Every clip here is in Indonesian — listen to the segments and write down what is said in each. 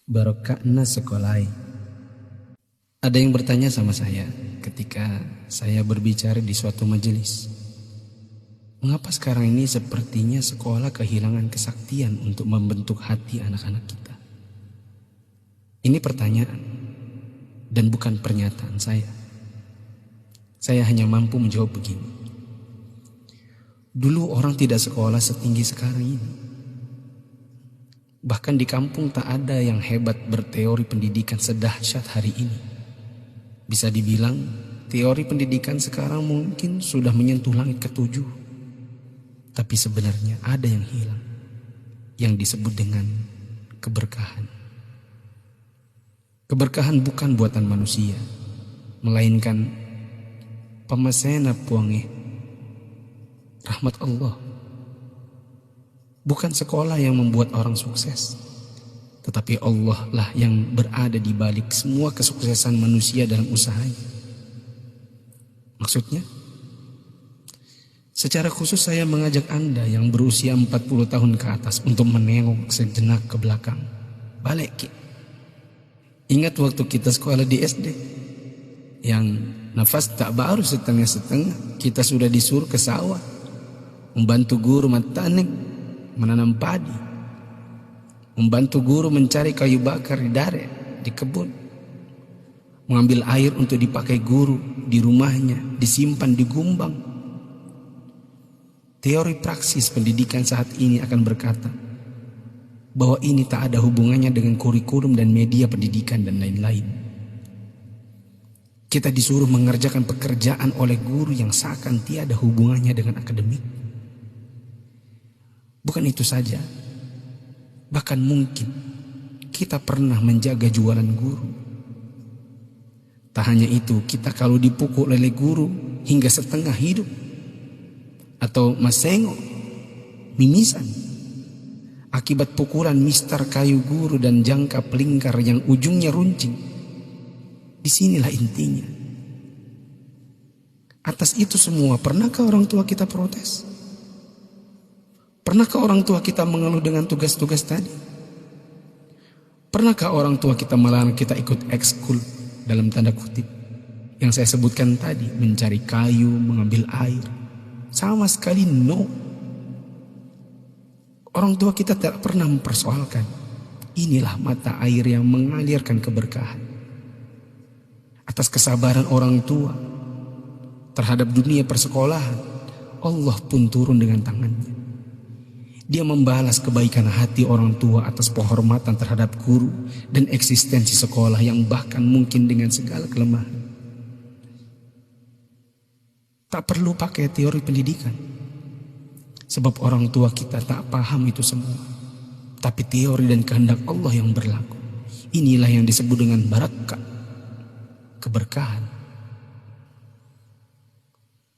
Barokahna sekolai. Ada yang bertanya sama saya ketika saya berbicara di suatu majelis. Mengapa sekarang ini sepertinya sekolah kehilangan kesaktian untuk membentuk hati anak-anak kita? Ini pertanyaan dan bukan pernyataan saya. Saya hanya mampu menjawab begini. Dulu orang tidak sekolah setinggi sekarang ini. Bahkan di kampung tak ada yang hebat berteori pendidikan sedahsyat hari ini. Bisa dibilang teori pendidikan sekarang mungkin sudah menyentuh langit ketujuh. Tapi sebenarnya ada yang hilang, yang disebut dengan keberkahan. Keberkahan bukan buatan manusia, melainkan pamasena puange, rahmat Allah. Bukan sekolah yang membuat orang sukses, tetapi Allah lah yang berada di balik semua kesuksesan manusia dalam usahanya. Maksudnya, secara khusus saya mengajak Anda yang berusia 40 tahun ke atas untuk menengok sejenak ke belakang. Balik. Ingat waktu kita sekolah di SD, yang nafas tak baru setengah-setengah, kita sudah disuruh ke sawah, membantu guru matanek, menanam padi, membantu guru mencari kayu bakar di dare, di kebun, mengambil air untuk dipakai guru di rumahnya, disimpan di gumbang. Teori praksis pendidikan saat ini akan berkata bahwa ini tak ada hubungannya dengan kurikulum dan media pendidikan dan lain-lain. Kita disuruh mengerjakan pekerjaan oleh guru yang seakan tiada hubungannya dengan akademik. Bukan itu saja, bahkan mungkin kita pernah menjaga jualan guru. Tak hanya itu, kita kalau dipukul oleh guru hingga setengah hidup, atau masengo, mimisan, akibat pukulan mister kayu guru dan jangka pelingkar yang ujungnya runcing. Disinilah intinya. Atas itu semua, pernahkah orang tua kita protes? Pernahkah orang tua kita mengeluh dengan tugas-tugas tadi? Pernahkah orang tua kita melarang kita ikut ekskul dalam tanda kutip yang saya sebutkan tadi, mencari kayu, mengambil air? Sama sekali no. Orang tua kita tak pernah mempersoalkan. Inilah mata air yang mengalirkan keberkahan. Atas kesabaran orang tua terhadap dunia persekolahan, Allah pun turun dengan tangannya. Dia membalas kebaikan hati orang tua atas penghormatan terhadap guru dan eksistensi sekolah yang bahkan mungkin dengan segala kelemahan. Tak perlu pakai teori pendidikan, sebab orang tua kita tak paham itu semua. Tapi teori dan kehendak Allah yang berlaku. Inilah yang disebut dengan barakah, keberkahan.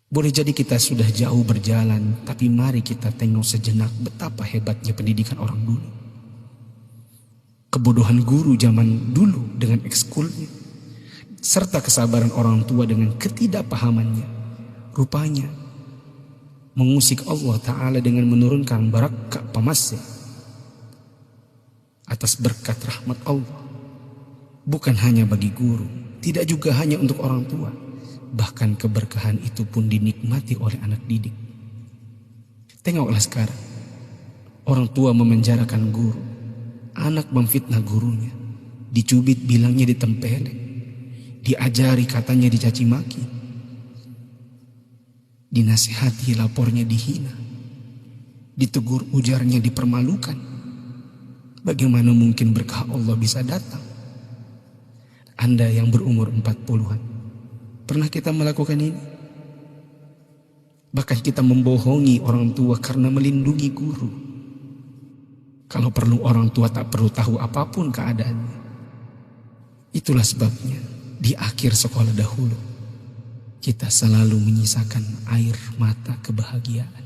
Boleh jadi kita sudah jauh berjalan, tapi mari kita tengok sejenak betapa hebatnya pendidikan orang dulu. Kebodohan guru zaman dulu dengan ekskulnya, serta kesabaran orang tua dengan ketidakpahamannya, rupanya mengusik Allah Ta'ala dengan menurunkan barakah pamasya atas berkat rahmat Allah. Bukan hanya bagi guru, tidak juga hanya untuk orang tua. Bahkan keberkahan itu pun dinikmati oleh anak didik. Tengoklah sekarang, orang tua memenjarakan guru, anak memfitnah gurunya, dicubit bilangnya ditempeleng, diajari katanya dicaci maki, dinasihati lapornya dihina, ditegur ujarnya dipermalukan. Bagaimana mungkin berkah Allah bisa datang? Anda yang berumur 40-an, pernah kita melakukan ini? Bahkan kita membohongi orang tua karena melindungi guru. Kalau perlu orang tua tak perlu tahu apapun keadaannya. Itulah sebabnya di akhir sekolah dahulu kita selalu menyisakan air mata kebahagiaan.